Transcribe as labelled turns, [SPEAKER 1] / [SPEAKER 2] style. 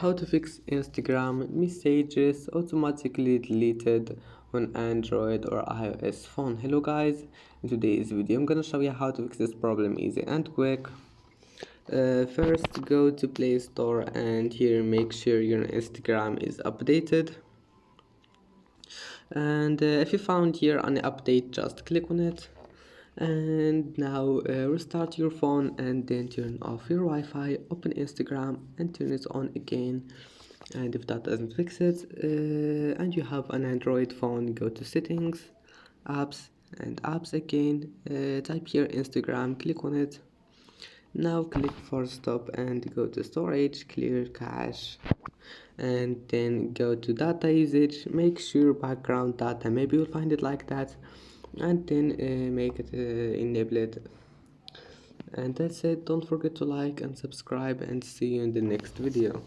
[SPEAKER 1] how to fix Instagram messages automatically deleted on Android or iOS phone. Hello guys, in today's video I'm gonna show you how to fix this problem easy and quick. First go to Play Store and here make sure your Instagram is updated, and if you found here an update, just click on it. And now restart your phone and then turn off your Wi-Fi, open Instagram and turn it on again. And if that doesn't fix it, and you have an Android phone, go to settings, apps, and apps again, type here Instagram, click on it. Now click for stop and go to storage, clear cache, and then go to data usage, make sure background data, maybe you'll find it like that, and then make it enable it. And that's it. Don't forget to like and subscribe, and see you in the next video.